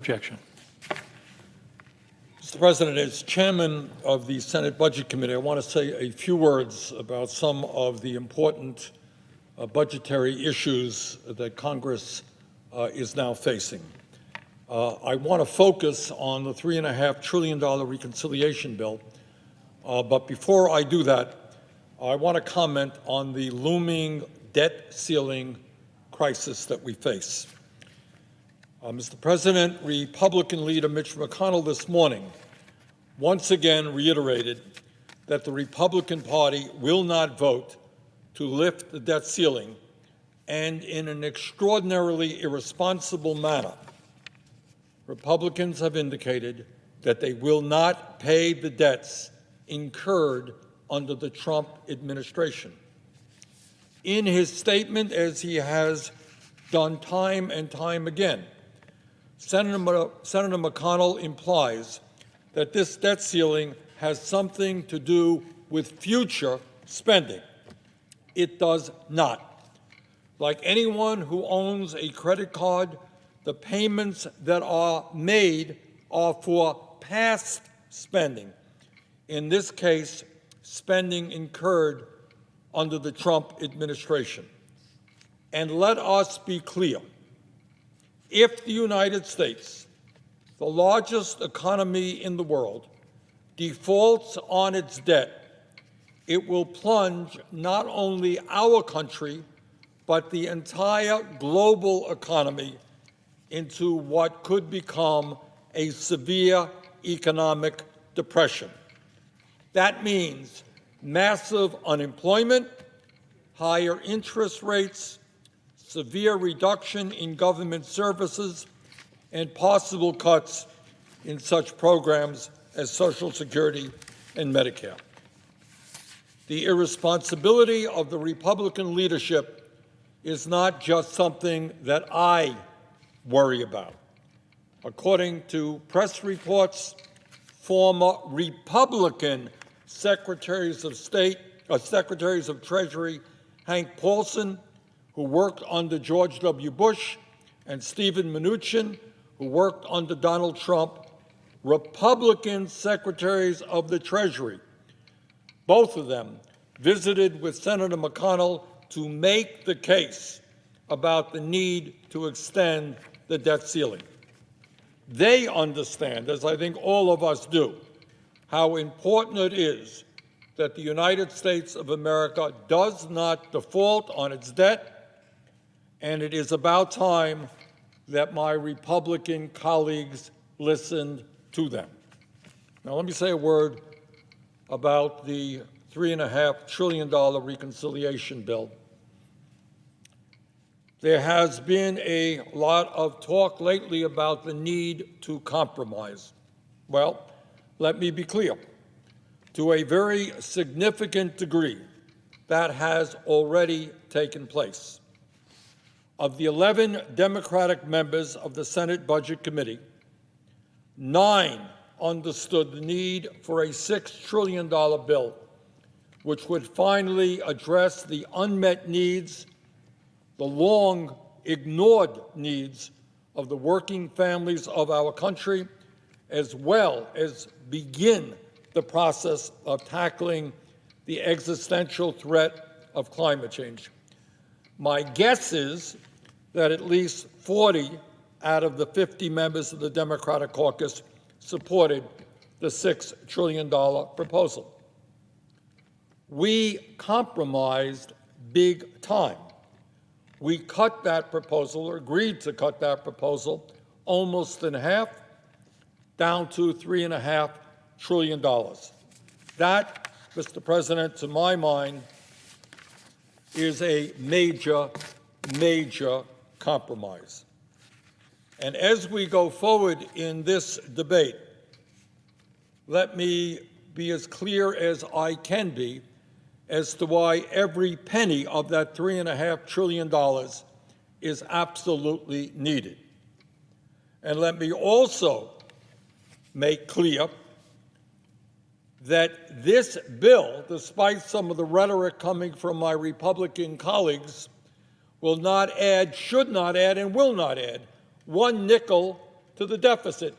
objection. Mr. President, as chairman of the Senate Budget Committee, I want to say a few words about some of the important budgetary issues that Congress is now facing. I want to focus on the $3.5 trillion reconciliation bill, but before I do that, I want to comment on the looming debt ceiling crisis that we face. Mr. President, Republican leader Mitch McConnell this morning once again reiterated that the Republican Party will not vote to lift the debt ceiling, and in an extraordinarily irresponsible manner, Republicans have indicated that they will not pay the debts incurred under the Trump administration. In his statement, as he has done time and time again, Senator McConnell implies that this debt ceiling has something to do with future spending. It does not. Like anyone who owns a credit card, the payments that are made are for past spending. In this case, spending incurred under the Trump administration. And let us be clear. If the United States, the largest economy in the world, defaults on its debt, it will plunge not only our country, but the entire global economy into what could become a severe economic depression. That means massive unemployment, higher interest rates, severe reduction in government services, and possible cuts in such programs as Social Security and Medicare. The irresponsibility of the Republican leadership is not just something that I worry about. According to press reports, former Republican Secretaries of State, Secretaries of Treasury Hank Paulson, who worked under George W. Bush, and Steven Mnuchin, who worked under Donald Trump, Republican Secretaries of the Treasury, both of them visited with Senator McConnell to make the case about the need to extend the debt ceiling. They understand, as I think all of us do, how important it is that the United States of America does not default on its debt, and it is about time that my Republican colleagues listened to them. Now, let me say a word about the $3.5 trillion reconciliation bill. There has been a lot of talk lately about the need to compromise. Well, let me be clear. To a very significant degree, that has already taken place. Of the 11 Democratic members of the Senate Budget Committee, 9 understood the need for a $6 trillion bill, which would finally address the unmet needs, the long-ignored needs of the working families of our country, as well as begin the process of tackling the existential threat of climate change. My guess is that at least 40 out of the 50 members of the Democratic caucus supported the $6 trillion proposal. We compromised big time. We cut that proposal, or agreed to cut that proposal, almost in half, down to $3.5 trillion. That, Mr. President, to my mind, is a major, major compromise. And as we go forward in this debate, let me be as clear as I can be as to why every penny of that $3.5 trillion is absolutely needed. And let me also make clear that this bill, despite some of the rhetoric coming from my Republican colleagues, will not add, should not add, and will not add one nickel to the deficit.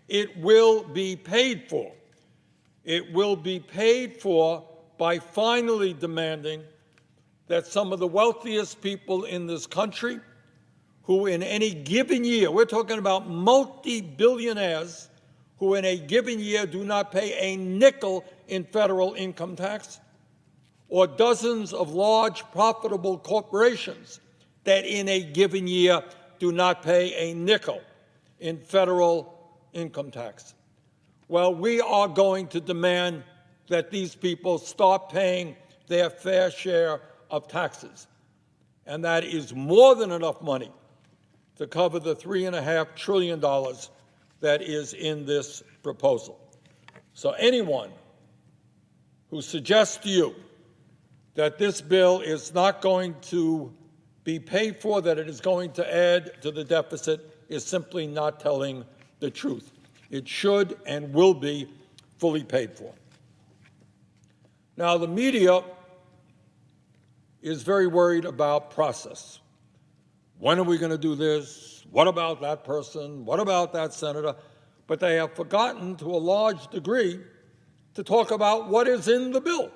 It will be paid for. It will be paid for by finally demanding that some of the wealthiest people in this country, who in any given year, we're talking about multi-billionaires, who in a given year do not pay a nickel in federal income tax, or dozens of large profitable corporations that in a given year do not pay a nickel in federal income tax. Well, we are going to demand that these people start paying their fair share of taxes. And that is more than enough money to cover the $3.5 trillion that is in this proposal. So anyone who suggests to you that this bill is not going to be paid for, that it is going to add to the deficit, is simply not telling the truth. It should and will be fully paid for. Now, the media is very worried about process. When are we going to do this? What about that person? What about that senator? But they have forgotten to a large degree to talk about what is in the bill.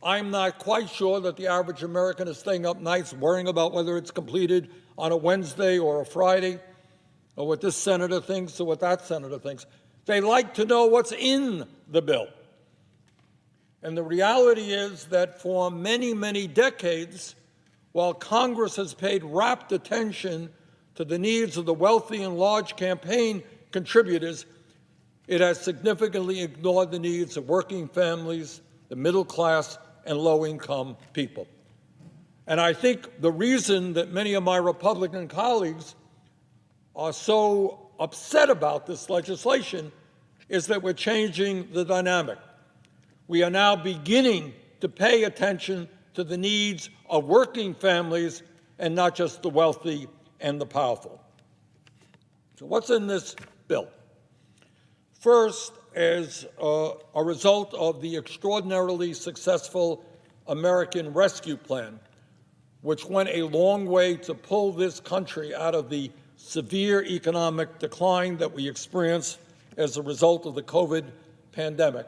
I'm not quite sure that the average American is staying up nights worrying about whether it's completed on a Wednesday or a Friday, or what this senator thinks or what that senator thinks. They like to know what's in the bill. And the reality is that for many, many decades, while Congress has paid rapt attention to the needs of the wealthy and large campaign contributors, it has significantly ignored the needs of working families, the middle class, and low-income people. And I think the reason that many of my Republican colleagues are so upset about this legislation is that we're changing the dynamic. We are now beginning to pay attention to the needs of working families and not just the wealthy and the powerful. So what's in this bill? First, as a result of the extraordinarily successful American Rescue Plan, which went a long way to pull this country out of the severe economic decline that we experienced as a result of the COVID pandemic.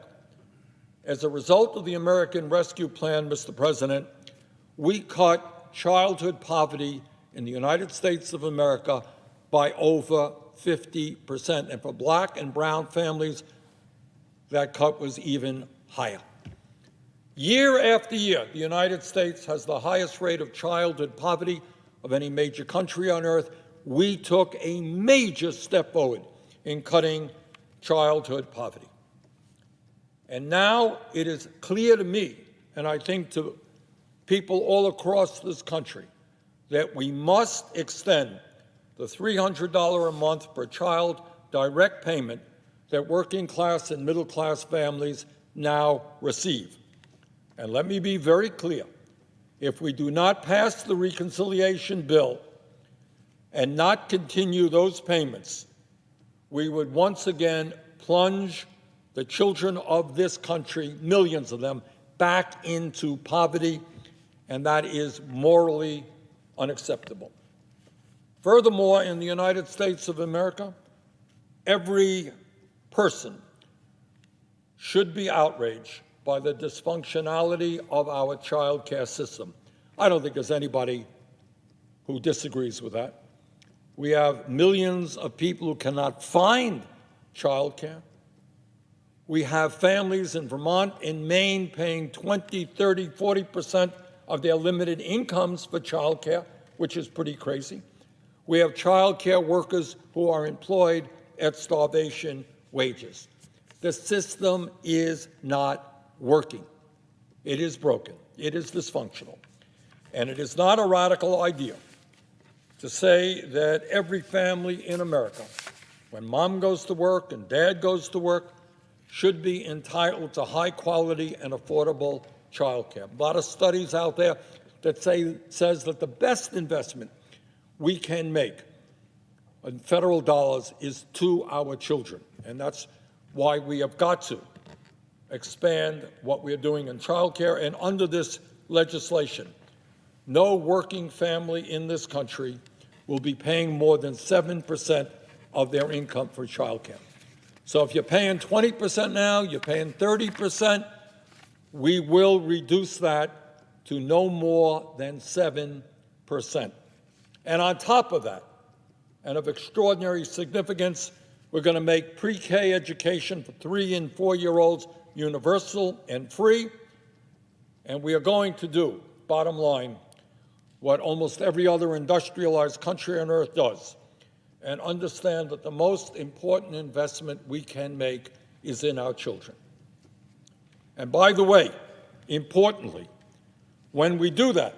As a result of the American Rescue Plan, Mr. President, we cut childhood poverty in the United States of America by over 50%. And for black and brown families, that cut was even higher. Year after year, the United States has the highest rate of childhood poverty of any major country on earth. We took a major step forward in cutting childhood poverty. And now it is clear to me, and I think to people all across this country, that we must extend the $300 a month per child direct payment that working class and middle class families now receive. And let me be very clear. If we do not pass the reconciliation bill and not continue those payments, we would once again plunge the children of this country, millions of them, back into poverty, and that is morally unacceptable. Furthermore, in the United States of America, every person should be outraged by the dysfunctionality of our child care system. I don't think there's anybody who disagrees with that. We have millions of people who cannot find child care. We have families in Vermont and Maine paying 20, 30, 40% of their limited incomes for child care, which is pretty crazy. We have child care workers who are employed at starvation wages. The system is not working. It is broken. It is dysfunctional. And it is not a radical idea to say that every family in America, when mom goes to work and dad goes to work, should be entitled to high quality and affordable child care. A lot of studies out there that says that the best investment we can make in federal dollars is to our children. And that's why we have got to expand what we're doing in child care. And under this legislation, no working family in this country will be paying more than 7% of their income for child care. So if you're paying 20% now, you're paying 30%, we will reduce that to no more than 7%. And on top of that, and of extraordinary significance, we're going to make pre-K education for 3- and 4-year-olds universal and free. And we are going to do, bottom line, what almost every other industrialized country on earth does, and understand that the most important investment we can make is in our children. And by the way, importantly, when we do that,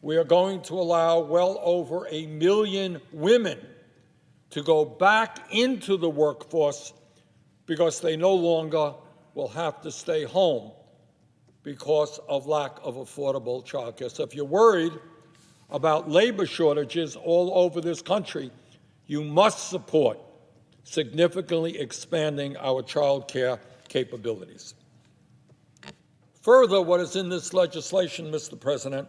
we are going to allow well over 1 million women to go back into the workforce because they no longer will have to stay home because of lack of affordable child care. So if you're worried about labor shortages all over this country, you must support significantly expanding our child care capabilities. Further, what is in this legislation, Mr. President,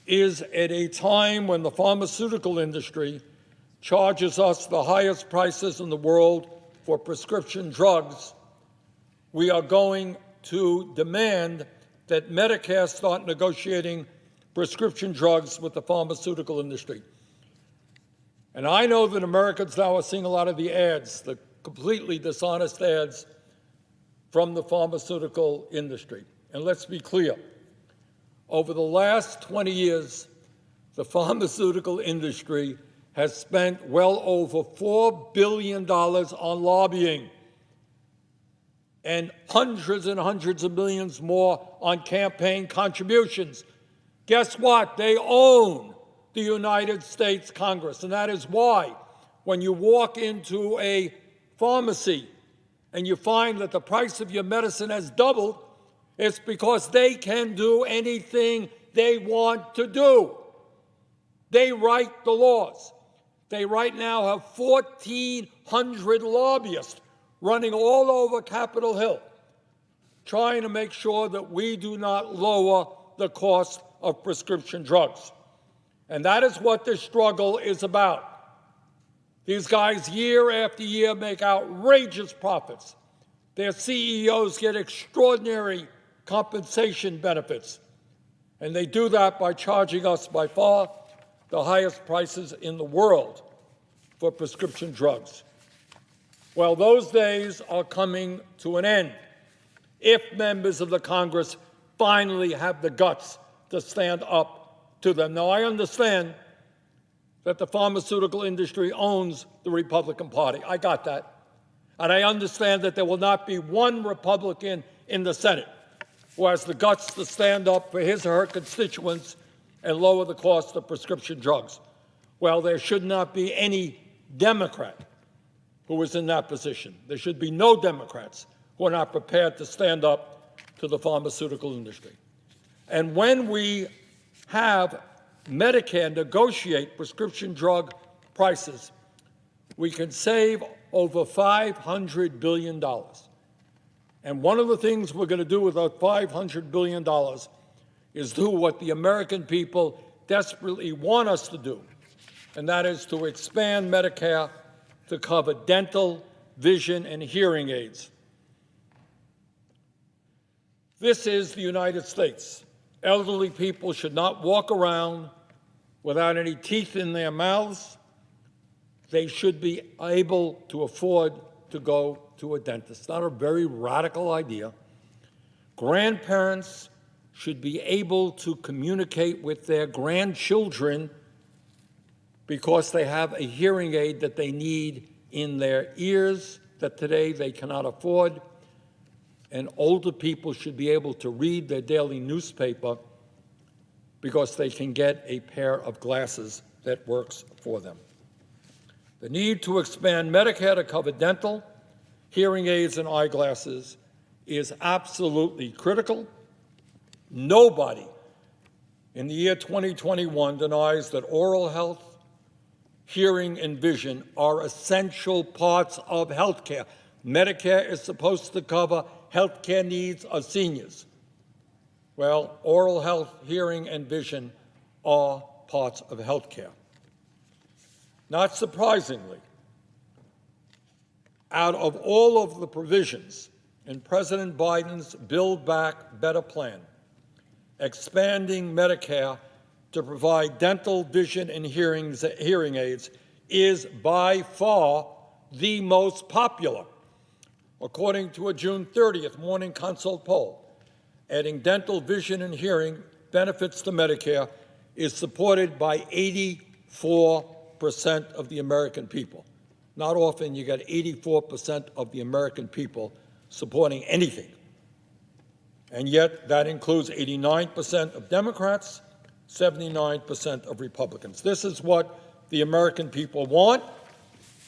is at a time when the pharmaceutical industry charges us the highest prices in the world for prescription drugs, we are going to demand that Medicare start negotiating prescription drugs with the pharmaceutical industry. And I know that Americans now are seeing a lot of the ads, the completely dishonest ads from the pharmaceutical industry. And let's be clear, over the last 20 years, the pharmaceutical industry has spent well over $4 billion on lobbying and hundreds of millions more on campaign contributions. Guess what? They own the United States Congress, and that is why when you walk into a pharmacy and you find that the price of your medicine has doubled, it's because they can do anything they want to do. They write the laws. They right now have 1,400 lobbyists running all over Capitol Hill, trying to make sure that we do not lower the cost of prescription drugs. And that is what this struggle is about. These guys, year after year, make outrageous profits. Their CEOs get extraordinary compensation benefits. And they do that by charging us by far the highest prices in the world for prescription drugs. Well, those days are coming to an end if members of the Congress finally have the guts to stand up to them. Now, I understand that the pharmaceutical industry owns the Republican Party. I got that. And I understand that there will not be one Republican in the Senate who has the guts to stand up for his or her constituents and lower the cost of prescription drugs. Well, there should not be any Democrat who is in that position. There should be no Democrats who are not prepared to stand up to the pharmaceutical industry. And when we have Medicare negotiate prescription drug prices, we can save over $500 billion. And one of the things we're going to do with that $500 billion is do what the American people desperately want us to do, and that is to expand Medicare to cover dental, vision, and hearing aids. This is the United States. Elderly people should not walk around without any teeth in their mouths. They should be able to afford to go to a dentist. Not a very radical idea. Grandparents should be able to communicate with their grandchildren because they have a hearing aid that they need in their ears that today they cannot afford. And older people should be able to read their daily newspaper because they can get a pair of glasses that works for them. The need to expand Medicare to cover dental, hearing aids, and eyeglasses is absolutely critical. Nobody in the year 2021 denies that oral health, hearing, and vision are essential parts of health care. Medicare is supposed to cover health care needs of seniors. Well, oral health, hearing, and vision are parts of health care. Not surprisingly, Out of all of the provisions in President Biden's Build Back Better plan, expanding Medicare to provide dental, vision, and hearing aids is by far the most popular. According to a June 30th Morning Consult poll, adding dental, vision, and hearing benefits to Medicare is supported by 84% of the American people. Not often you get 84% of the American people supporting anything. And yet that includes 89% of Democrats, 79% of Republicans. This is what the American people want,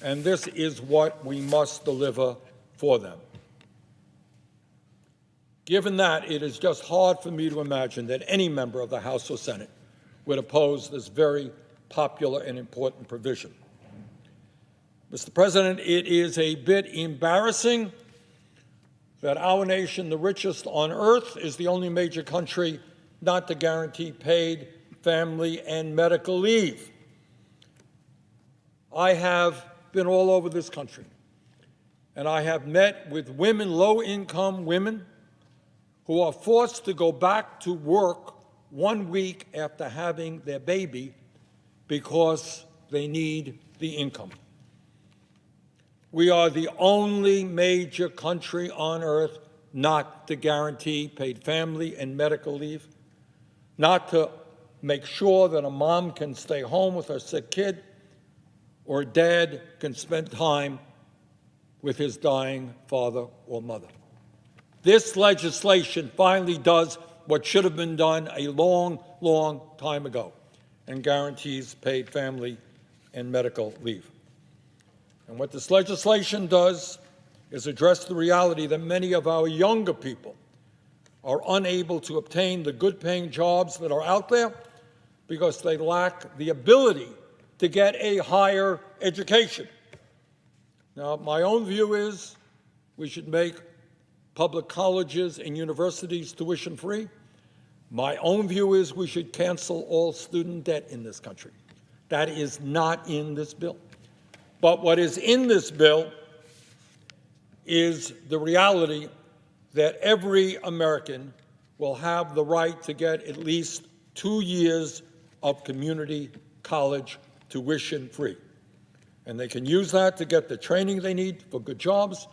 and this is what we must deliver for them. Given that, it is just hard for me to imagine that any member of the House or Senate would oppose this very popular and important provision. Mr. President, it is a bit embarrassing that our nation, the richest on earth, is the only major country not to guarantee paid family and medical leave. I have been all over this country, and I have met with women, low-income women, who are forced to go back to work 1 week after having their baby because they need the income. We are the only major country on earth not to guarantee paid family and medical leave, not to make sure that a mom can stay home with her sick kid, or a dad can spend time with his dying father or mother. This legislation finally does what should have been done a long, long time ago and guarantees paid family and medical leave. And what this legislation does is address the reality that many of our younger people are unable to obtain the good-paying jobs that are out there because they lack the ability to get a higher education. Now, my own view is we should make public colleges and universities tuition-free. My own view is we should cancel all student debt in this country. That is not in this bill. But what is in this bill is the reality that every American will have the right to get at least 2 years of community college tuition-free. And they can use that to get the training they need for good jobs.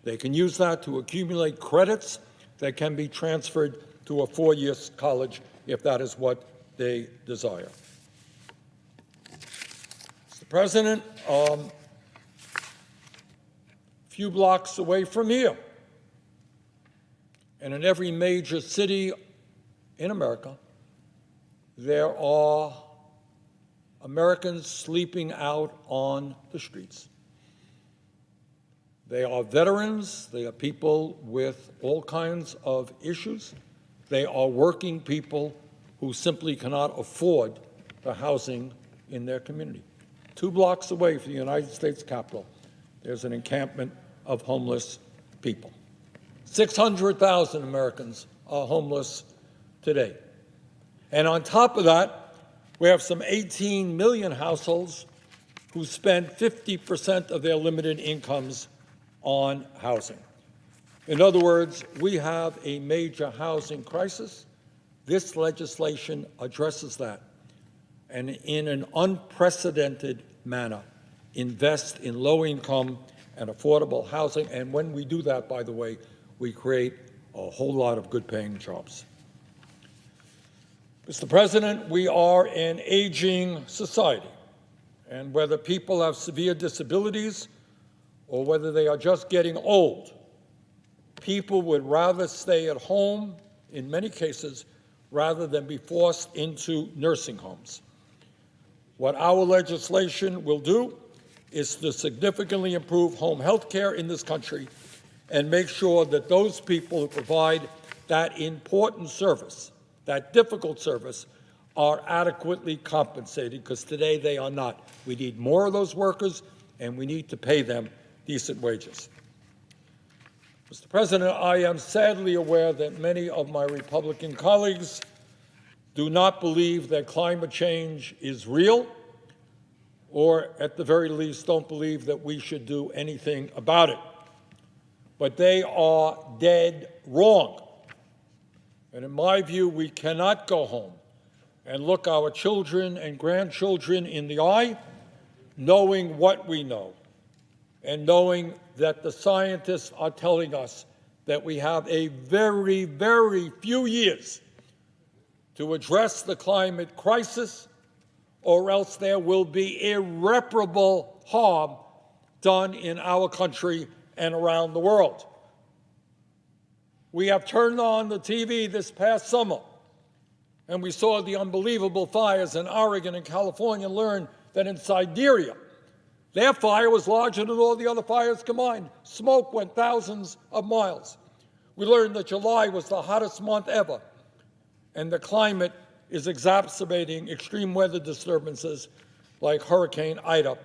They can use that to accumulate credits that can be transferred to a 4-year college if that is what they desire. Mr. President, a few blocks away from here, and in every major city in America, there are Americans sleeping out on the streets. They are veterans. They are people with all kinds of issues. They are working people who simply cannot afford the housing in their community. 2 blocks away from the United States Capitol, there's an encampment of homeless people. 600,000 Americans are homeless today. And on top of that, we have some 18 million households who spend 50% of their limited incomes on housing. In other words, we have a major housing crisis. This legislation addresses that and in an unprecedented manner invest in low-income and affordable housing. And when we do that, by the way, we create a whole lot of good-paying jobs. Mr. President, we are an aging society, and whether people have severe disabilities or whether they are just getting old, people would rather stay at home, in many cases, rather than be forced into nursing homes. What our legislation will do is to significantly improve home health care in this country and make sure that those people who provide that important service, that difficult service, are adequately compensated, because today they are not. We need more of those workers, and we need to pay them decent wages. Mr. President, I am sadly aware that many of my Republican colleagues do not believe that climate change is real or at the very least don't believe that we should do anything about it. But they are dead wrong. And in my view, we cannot go home and look our children and grandchildren in the eye, knowing what we know, and knowing that the scientists are telling us that we have a very, very few years to address the climate crisis, or else there will be irreparable harm done in our country and around the world. We have turned on the TV this past summer, and we saw the unbelievable fires in Oregon and California, and learned that in Siberia, their fire was larger than all the other fires combined. Smoke went thousands of miles. We learned that July was the hottest month ever, and the climate is exacerbating extreme weather disturbances like Hurricane Ida,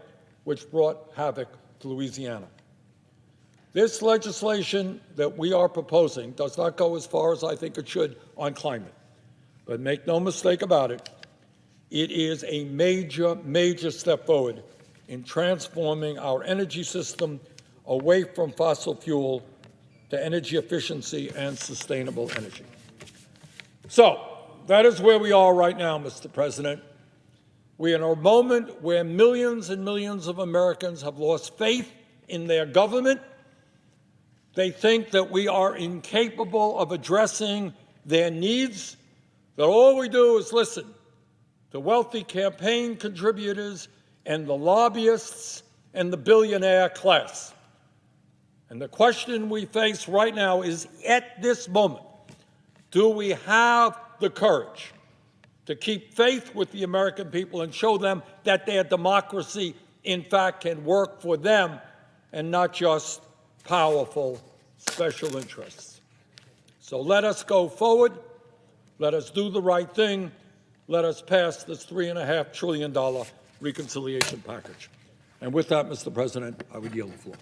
which brought havoc to Louisiana. This legislation that we are proposing does not go as far as I think it should on climate. But make no mistake about it, it is a major, major step forward in transforming our energy system away from fossil fuel to energy efficiency and sustainable energy. So that is where we are right now, Mr. President. We are in a moment where millions and millions of Americans have lost faith in their government. They think that we are incapable of addressing their needs, that all we do is listen to wealthy campaign contributors and the lobbyists and the billionaire class. And the question we face right now is, at this moment, do we have the courage to keep faith with the American people and show them that their democracy, in fact, can work for them and not just powerful special interests? So let us go forward. Let us do the right thing. Let us pass this $3.5 trillion reconciliation package. And with that, Mr. President, I would yield the floor.